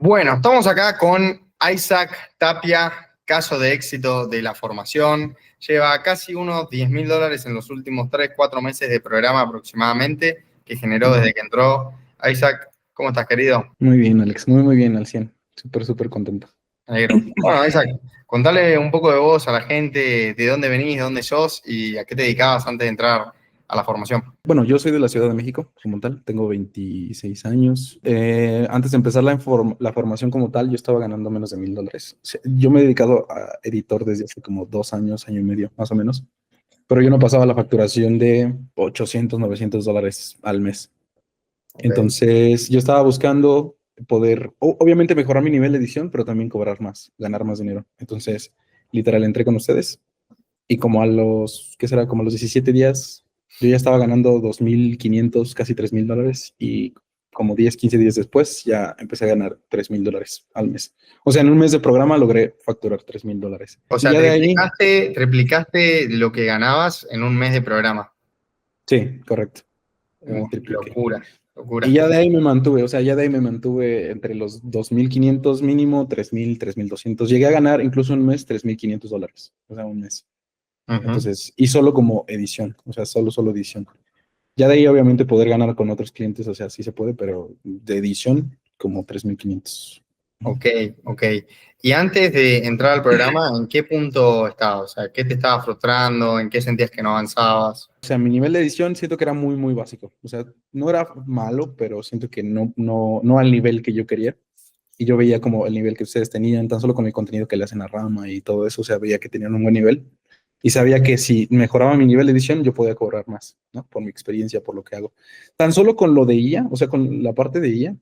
Bueno, estamos acá con Isaac Tapia, caso de éxito de la formación. Lleva casi unos $10.000 en los últimos 3, 4 meses de programa aproximadamente, que generó desde que entró. Isaac, ¿cómo estás, querido? Muy bien, Alex, muy bien, al 100. Súper contento. Me alegro. Bueno, Isaac, contale un poco de vos a la gente, de dónde venís, de dónde sos y a qué te dedicabas antes de entrar a la formación. Bueno, yo soy de la Ciudad de México, como tal, tengo 26 años. Antes de empezar la formación como tal, yo estaba ganando menos de $1,000. O sea, yo me he dedicado a editor desde hace como 2 años, año y medio, más o menos. Pero yo no pasaba la facturación de $800, $900 al mes. Ok. Entonces, yo estaba buscando poder, obviamente, mejorar mi nivel de edición, pero también cobrar más, ganar más dinero. Entonces, literal, entré con ustedes. Y como a los, ¿qué será? Como a los 17 días, yo ya estaba ganando 2,500, casi $3,000. Y como 10, 15 días después, ya empecé a ganar $3,000 al mes. O sea, en un mes de programa logré facturar $3,000. O Y sea, ya de ahí, triplicaste lo que ganabas en un mes de programa. sí, correcto. Tripliqué. Locura, Y locura. ya de ahí me mantuve, o sea, ya de ahí me mantuve entre los 2,500 mínimo, 3,000, 3,200. Llegué a ganar incluso un mes $3,500, o sea, un mes. Ujú. Entonces, y solo como edición, o sea, solo edición. Ya de ahí, obviamente, poder ganar con otros clientes, o sea, sí se puede, pero de edición, como 3,500. Ok, ok. Y antes de entrar al programa, ¿en qué punto estabas? O sea, ¿qué te estaba frustrando? ¿En qué sentías que no avanzabas? O sea, mi nivel de edición siento que era muy básico. O sea, no era malo, pero siento que no al nivel que yo quería. Y yo veía como el nivel que ustedes tenían, tan solo con el contenido que le hacen a Rama y todo eso, o sea, veía que tenían un buen nivel. Y sabía que si mejoraba mi nivel de edición, yo podía cobrar más, ¿no? Por mi experiencia, por lo que hago. Tan solo con lo de IA, o sea, con la parte de IA,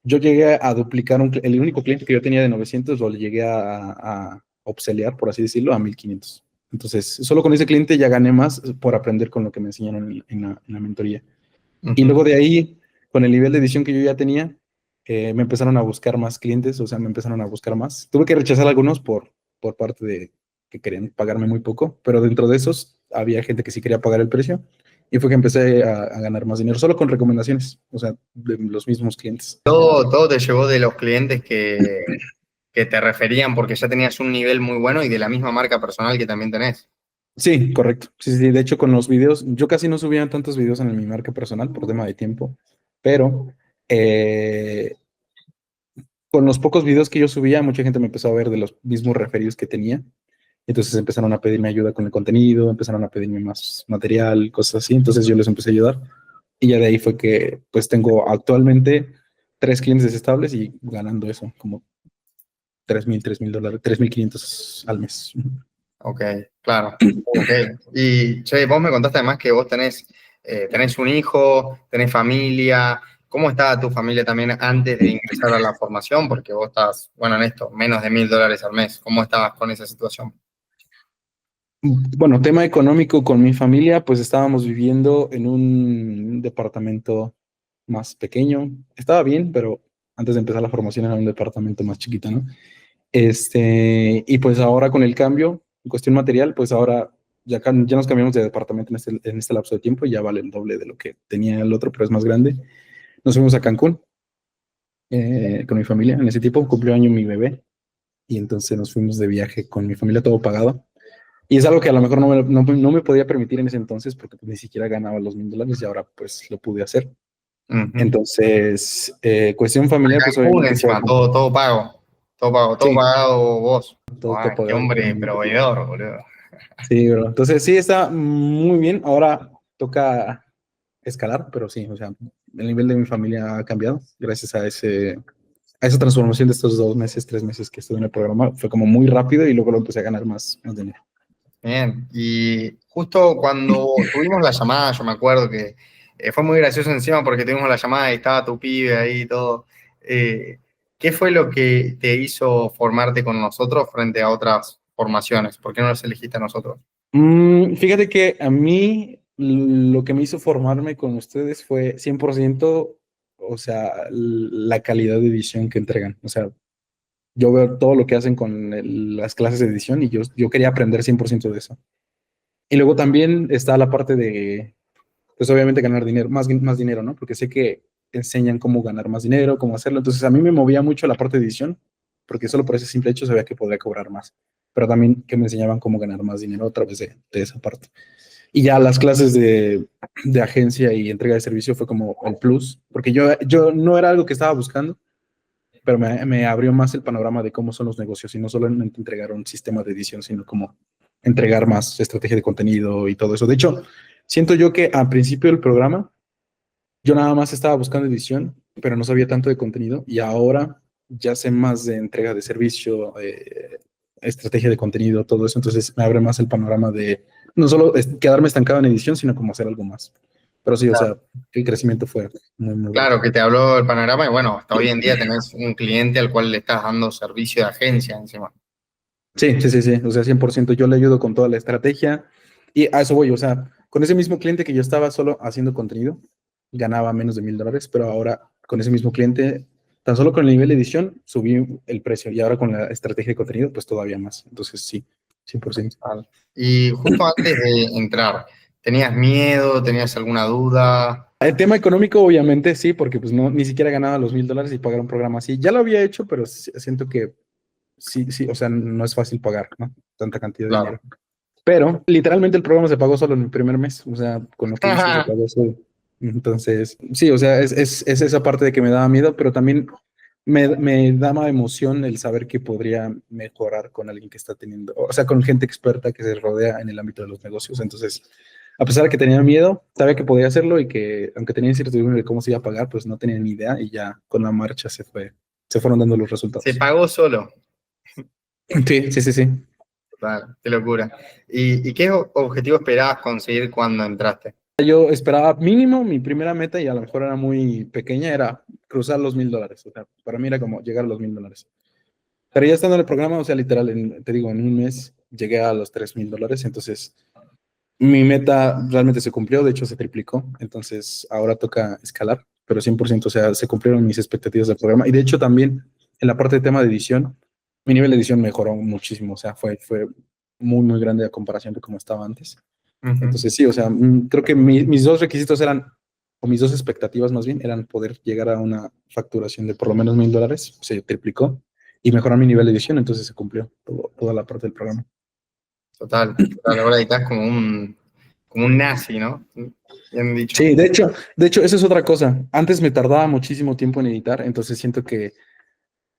yo llegué a duplicar el único cliente que yo tenía de 900, lo llegué a upsellear, por así decirlo, a 1,500. Entonces, solo con ese cliente ya gané más por aprender con lo que me enseñaron en la mentoría. Y Ujú. luego de ahí, con el nivel de edición que yo ya tenía, me empezaron a buscar más clientes, o sea, me empezaron a buscar más. Tuve que rechazar algunos por parte de que querían pagarme muy poco, pero dentro de esos había gente que sí quería pagar el precio y fue que empecé a ganar más dinero, solo con recomendaciones, o sea, de los mismos clientes. Todo te llevó de los clientes que te referían porque ya tenías un nivel muy bueno y de la misma marca personal que también tenés. Sí, correcto. Sí. De hecho, con los videos, yo casi no subía tantos videos en mi marca personal por tema de tiempo, pero eh, con los pocos videos que yo subía, mucha gente me empezó a ver de los mismos referidos que tenía. Entonces empezaron a pedirme ayuda con el contenido, empezaron a pedirme más material, cosas así. Entonces yo les empecé a ayudar. Y ya de ahí fue que pues tengo actualmente 3 clientes estables y ganando eso, como 3,000, $3,000, 3,500 al mes. Ok, claro. Ok. Y, che, vos me contaste además que vos tenés un hijo, tenés familia. ¿Cómo estaba tu familia también antes de ingresar a la formación? Porque vos estás, bueno, en esto, menos de $1.000 al mes. ¿Cómo estabas con esa situación? Bueno, tema económico con mi familia, pues estábamos viviendo en un departamento más pequeño. Estaba bien, pero antes de empezar la formación era un departamento más chiquito, ¿no? Y pues ahora con el cambio, en cuestión material, pues ahora ya nos cambiamos de departamento en este lapso de tiempo y ya vale el doble de lo que tenía el otro, pero es más grande. Nos fuimos a Cancún con mi familia. En ese tiempo cumplió año mi bebé y entonces nos fuimos de viaje con mi familia todo pagado. Y es algo que a lo mejor no me podía permitir en ese entonces porque pues, ni siquiera ganaba los $1,000 y ahora pues lo pude hacer. Ujú. Entonces, cuestión familiar, pues Cancún obviamente fue encima, todo pago. Todo pago, todo sí, pagado vos. todo Ay, qué pagado por hombre mi mamá. proveedor, boludo. Sí, bro. Entonces sí, está muy bien. Ahora toca escalar, pero sí, o sea, el nivel de mi familia ha cambiado gracias a esa transformación de estos 2 meses, 3 meses que estuve en el programa. Fue como muy rápido y luego lo empecé a ganar más dinero. Bien, y justo cuando tuvimos la llamada, yo me acuerdo que fue muy gracioso encima porque tuvimos la llamada y estaba tu pibe ahí y todo. Eh, ¿Qué fue lo que te hizo formarte con nosotros frente a otras formaciones? ¿Por qué no nos elegiste a nosotros? Fíjate que a mí lo que me hizo formarme con ustedes fue 100%, o sea, la calidad de edición que entregan. O sea, yo veo todo lo que hacen con las clases de edición y yo quería aprender 100% de eso. Y luego también está la parte de, pues obviamente ganar dinero, más dinero, ¿no? Porque sé que enseñan cómo ganar más dinero, cómo hacerlo. Entonces a mí me movía mucho la parte de edición, porque solo por ese simple hecho sabía que podría cobrar más, pero también que me enseñaban cómo ganar más dinero a través de esa parte. Y ya las clases de agencia y entrega de servicio fue como el plus, porque yo no era algo que estaba buscando, pero me abrió más el panorama de cómo son los negocios y no solamente entregar un sistema de edición, sino como entregar más estrategia de contenido y todo eso. De hecho, siento yo que al principio del programa yo nada más estaba buscando edición, pero no sabía tanto de contenido y ahora ya sé más de entrega de servicio, estrategia de contenido, todo eso. Entonces me abre más el panorama de no solo quedarme estancado en edición, sino como hacer algo más. Pero sí, o sea, el crecimiento fue muy, muy Claro, brutal. que te habló el panorama y bueno, hasta hoy en día tenés un cliente al cual le estás dando servicio de agencia encima. Sí, sí, sí, sí. O sea, 100% yo le ayudo con toda la estrategia y a eso voy. O sea, con ese mismo cliente que yo estaba solo haciendo contenido, ganaba menos de $1,000, pero ahora con ese mismo cliente, tan solo con el nivel de edición, subí el precio y ahora con la estrategia de contenido, pues todavía más. Entonces, sí, 100%. Vale. Y justo antes de entrar, ¿tenías miedo? ¿Tenías alguna duda? El tema económico, obviamente, sí, porque pues no, ni siquiera ganaba los $1,000 y pagar un programa así. Ya lo había hecho, pero siento que sí, sí, o sea, no es fácil pagar, ¿no? Tanta cantidad de Claro. dinero. Pero literalmente el programa se pagó solo en el primer mes, o sea, con lo que hice se pagó solo. Entonces, sí, o sea, es esa parte de que me daba miedo, pero también me daba emoción el saber que podría mejorar con alguien que está teniendo, o sea, con gente experta que se rodea en el ámbito de los negocios. Entonces, a pesar de que tenía miedo, sabía que podía hacerlo y que aunque tenía incertidumbre de cómo se iba a pagar, pues no tenía ni idea y ya con la marcha se fueron dando los Se resultados. pagó solo. Sí, sí, sí, sí. Claro, qué locura. ¿Y qué objetivo esperabas conseguir cuando entraste? Yo esperaba mínimo mi primera meta y a lo mejor era muy pequeña, era cruzar los $1,000. O sea, para mí era como llegar a los $1,000. Pero ya estando en el programa, o sea, literal, te digo, en un mes llegué a los $3,000. Entonces, mi meta realmente se cumplió, de hecho se triplicó. Entonces, ahora toca escalar, pero 100%, o sea, se cumplieron mis expectativas del programa. Y de hecho, también en la parte de tema de edición, mi nivel de edición mejoró muchísimo. O sea, fue muy, muy grande a comparación de cómo estaba antes. Ujú. Entonces, sí, o sea, creo que mis dos requisitos eran, o mis dos expectativas más bien, eran poder llegar a una facturación de por lo menos $1,000, se triplicó, y mejorar mi nivel de edición, entonces se cumplió toda la parte del programa. Total, total. Ahora estás como un nazi, ¿no? Bien dicho. Sí, de hecho, esa es otra cosa. Antes me tardaba muchísimo tiempo en editar, entonces siento que,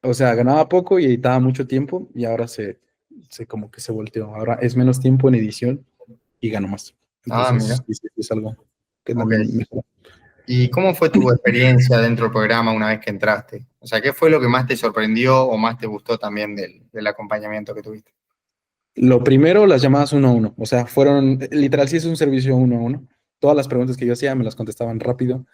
o sea, ganaba poco y editaba mucho tiempo, y ahora se como que se volteó. Ahora es menos tiempo en edición y gano más. Ah, Entonces, mira. sí, sí, es algo que Ok. también mejora. ¿Y cómo fue tu experiencia dentro del programa una vez que entraste? O sea, ¿qué fue lo que más te sorprendió o más te gustó también del acompañamiento que tuviste? Lo primero, las llamadas uno a uno. O sea, fueron, literal, sí es un servicio uno a uno. Todas las preguntas que yo hacía me las contestaban rápido.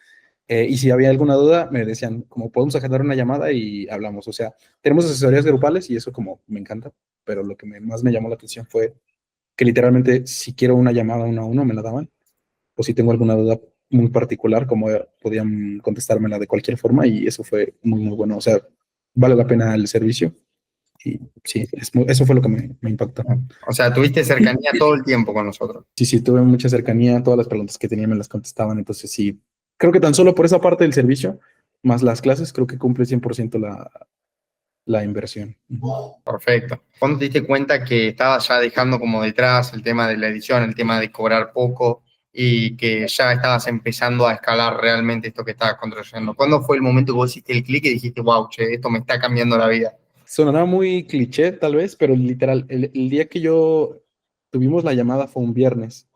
Y si había alguna duda, me decían, como podemos agendar una llamada y hablamos. O sea, tenemos asesorías grupales y eso como me encanta. Pero lo que más me llamó la atención fue que literalmente si quiero una llamada uno a uno, me la daban. O si tengo alguna duda muy particular, como podían contestármela de cualquier forma y eso fue muy, muy bueno. O sea, vale la pena el servicio. Y sí, eso fue lo que me impactó. O sea, tuviste cercanía todo el tiempo con nosotros. Sí, sí, tuve mucha cercanía, todas las preguntas que tenía me las contestaban, entonces sí, creo que tan solo por esa parte del servicio, más las clases, creo que cumple 100% la inversión. Ujú. Perfecto. ¿Cuándo te diste cuenta que estabas ya dejando como detrás el tema de la edición, el tema de cobrar poco y que ya estabas empezando a escalar realmente esto que estabas construyendo? ¿Cuándo fue el momento que vos hiciste el clic y dijiste, wow, che, esto me está cambiando la vida? Sonará muy cliché tal vez, pero literal, el día que yo tuvimos la llamada fue un viernes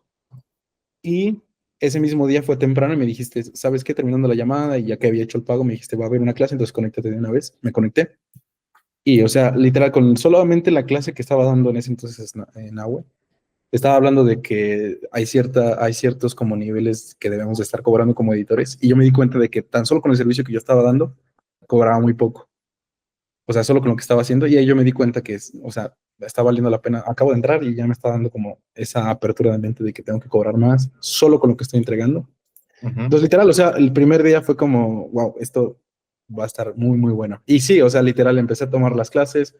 y ese mismo día fue temprano y me dijiste, ¿sabes qué? Terminando la llamada y ya que había hecho el pago, me dijiste, va a haber una clase, entonces conéctate de una vez. Me conecté y, o sea, literal, con solamente la clase que estaba dando en ese entonces en Agua, estaba hablando de que hay ciertos como niveles que debemos de estar cobrando como editores y yo me di cuenta de que tan solo con el servicio que yo estaba dando, cobraba muy poco. O sea, solo con lo que estaba haciendo y ahí yo me di cuenta que, o sea, está valiendo la pena. Acabo de entrar y ya me está dando como esa apertura de mente de que tengo que cobrar más solo con lo que estoy entregando. Ujú. Entonces, literal, o sea, el primer día fue como, wow, esto va a estar muy, muy bueno. Y sí, o sea, literal, empecé a tomar las clases.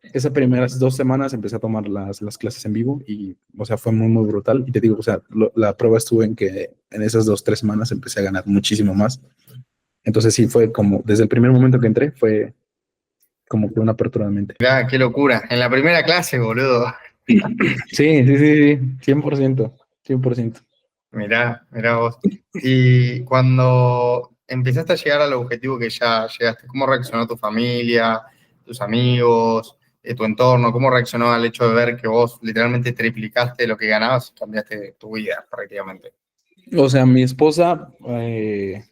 Esas primeras 2 semanas empecé a tomar las clases en vivo y, o sea, fue muy, muy brutal. Y te digo, o sea, la prueba estuvo en que en esas 2, 3 semanas empecé a ganar muchísimo más. Entonces sí, fue como, desde el primer momento que entré, fue como que una apertura de mente. Mirá, qué locura. En la primera clase, boludo. Sí, sí, sí, sí, 100%, 100%. Mirá vos. Y cuando empezaste a llegar al objetivo que ya llegaste, ¿cómo reaccionó tu familia, tus amigos, tu entorno? ¿Cómo reaccionó al hecho de ver que vos literalmente triplicaste lo que ganabas y cambiaste tu vida prácticamente? O sea, mi esposa fue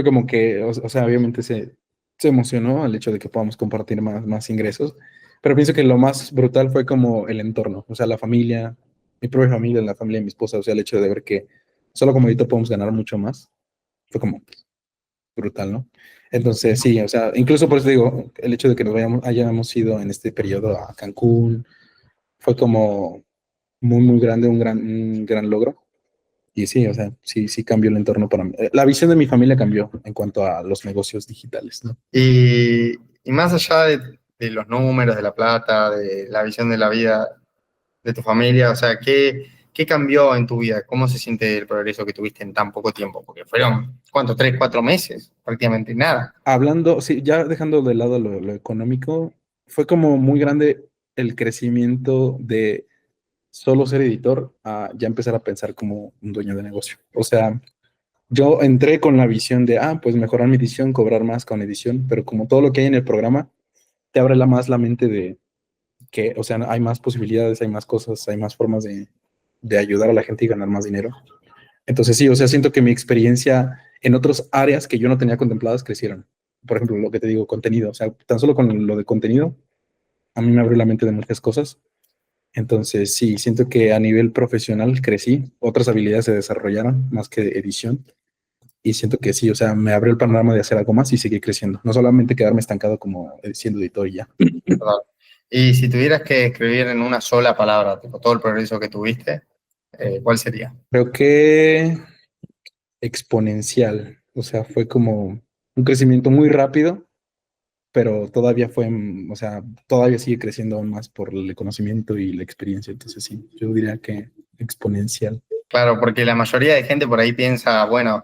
como que, o sea, obviamente se emocionó al hecho de que podamos compartir más ingresos, pero pienso que lo más brutal fue como el entorno, o sea, la familia, mi propia familia, la familia de mi esposa, o sea, el hecho de ver que solo como editor podemos ganar mucho más, fue como brutal, ¿no? Entonces, sí, o sea, incluso por eso digo, el hecho de que hayamos ido en este periodo a Cancún, fue como muy grande, un gran logro. Y sí, o sea, sí cambió el entorno para mí. La visión de mi familia cambió en cuanto a los negocios digitales, ¿no? Y más allá de los números, de la plata, de la visión de la vida de tu familia, o sea, ¿qué cambió en tu vida? ¿Cómo se siente el progreso que tuviste en tan poco tiempo? Porque fueron, ¿cuánto? 3, 4 meses, prácticamente nada. Hablando, sí, ya dejando de lado lo económico, fue como muy grande el crecimiento de solo ser editor a ya empezar a pensar como un dueño de negocio. O sea, yo entré con la visión de, pues mejorar mi edición, cobrar más con edición, pero como todo lo que hay en el programa, te abre más la mente de que, o sea, hay más posibilidades, hay más cosas, hay más formas de ayudar a la gente y ganar más dinero. Entonces sí, o sea, siento que mi experiencia en otras áreas que yo no tenía contempladas crecieron. Por ejemplo, lo que te digo, contenido. O sea, tan solo con lo de contenido, a mí me abrió la mente de muchas cosas. Entonces sí, siento que a nivel profesional crecí, otras habilidades se desarrollaron más que edición. Y siento que sí, o sea, me abrió el panorama de hacer algo más y seguir creciendo. No solamente quedarme estancado como siendo editor y ya. Total. Y si tuvieras que escribir en una sola palabra, tipo, todo el progreso que tuviste, ¿cuál sería? Creo que exponencial. O sea, fue como un crecimiento muy rápido, pero todavía fue, o sea, todavía sigue creciendo aún más por el conocimiento y la experiencia. Entonces, sí, yo diría que exponencial. Claro, porque la mayoría de gente por ahí piensa, bueno,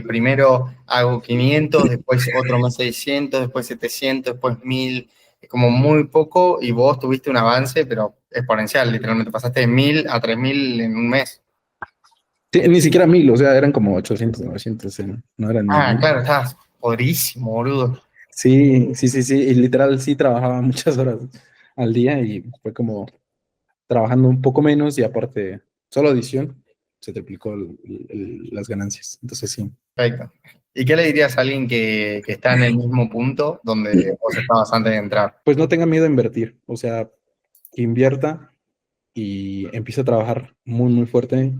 primero hago 500, después otro mes 600, después 700, después 1000, es como muy poco y vos tuviste un avance, pero exponencial, literalmente pasaste de 1000 a 3000 en un mes. Sí, ni siquiera 1000, o sea, eran como 800, 900, no eran ni Ah, 1000. claro, estás podrísimo, boludo. Sí, sí, sí, sí, y literal sí trabajaba muchas horas al día y fue como trabajando un poco menos y aparte, solo edición, se triplicó las ganancias. Entonces, sí. Perfecto. ¿Y qué le dirías a alguien que está en el mismo punto donde vos estabas antes de entrar? Pues no tenga miedo a invertir, o sea, que invierta y empieza a trabajar muy fuerte,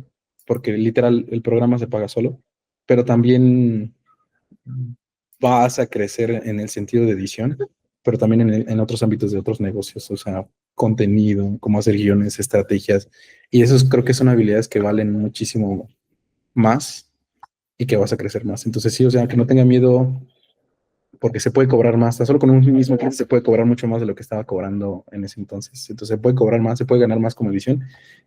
porque literal el programa se paga solo, pero también vas a crecer en el sentido de edición, pero también en otros ámbitos de otros negocios, o sea, contenido, cómo hacer guiones, estrategias, y eso creo que son habilidades que valen muchísimo más y que vas a crecer más. Entonces sí, o sea, que no tenga miedo porque se puede cobrar más, tan solo con un mismo cliente se puede cobrar mucho más de lo que estaba cobrando en ese entonces. Entonces se puede cobrar más, se puede ganar más como edición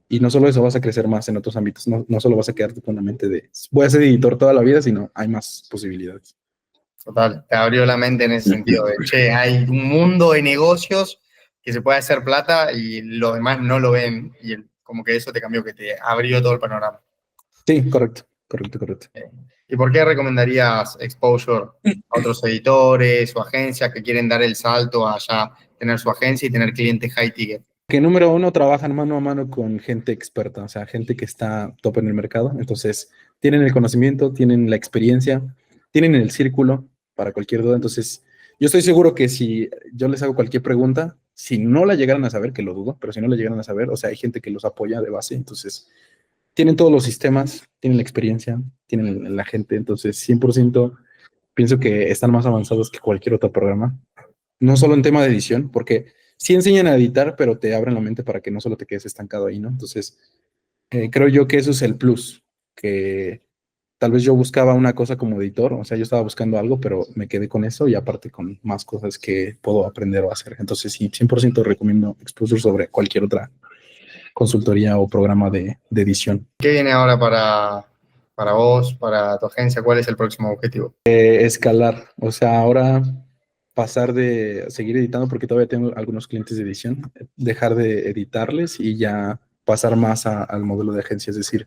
y no solo eso, vas a crecer más en otros ámbitos, no solo vas a quedarte con la mente de voy a ser editor toda la vida, sino hay más posibilidades. Total, te abrió la mente en ese sentido de, che, hay un mundo de negocios que se puede hacer plata y los demás no lo ven y como que eso te cambió, que te abrió todo el panorama. Sí, correcto, correcto, correcto. ¿Y por qué recomendarías Exposure a otros editores o agencias que quieren dar el salto a ya tener su agencia y tener clientes high ticket? Que número uno, trabajan mano a mano con gente experta, o sea, gente que está top en el mercado. Entonces, tienen el conocimiento, tienen la experiencia, tienen el círculo para cualquier duda. Entonces, yo estoy seguro que si yo les hago cualquier pregunta, si no la llegaran a saber, que lo dudo, pero si no la llegaran a saber, o sea, hay gente que los apoya de base. Entonces, tienen todos los sistemas, tienen la experiencia, tienen la gente. Entonces, 100% pienso que están más avanzados que cualquier otro programa, no solo en tema de edición, porque sí enseñan a editar, pero te abren la mente para que no solo te quedes estancado ahí, ¿no? Entonces, creo yo que eso es el plus, que tal vez yo buscaba una cosa como editor, o sea, yo estaba buscando algo, pero me quedé con eso y aparte con más cosas que puedo aprender o hacer. Entonces, sí, 100% recomiendo Exposure sobre cualquier otra consultoría o programa de edición. ¿Qué viene ahora para vos, para tu agencia? ¿Cuál es el próximo objetivo? Escalar, o sea, ahora pasar de seguir editando, porque todavía tengo algunos clientes de edición, dejar de editarles y ya pasar más al modelo de agencia, es decir,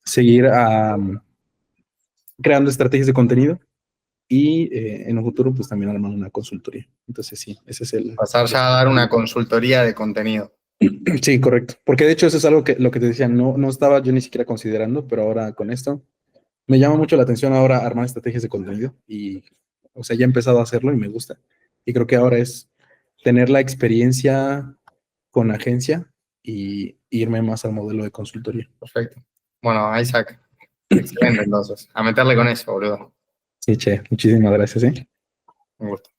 seguir creando estrategias de contenido y en un futuro pues también armar una consultoría. Entonces sí, ese es el Pasar ya a dar una consultoría de contenido. Sí, correcto. Porque de hecho eso es algo que lo que te decía, no estaba yo ni siquiera considerando, pero ahora con esto me llama mucho la atención ahora armar estrategias de contenido y, o sea, ya he empezado a hacerlo y me gusta. Y creo que ahora es tener la experiencia con agencia y irme más al modelo de consultoría. Perfecto. Bueno, Isaac, excelente entonces. A meterle con eso, boludo. Sí, che, muchísimas gracias, ¿eh? Un gusto.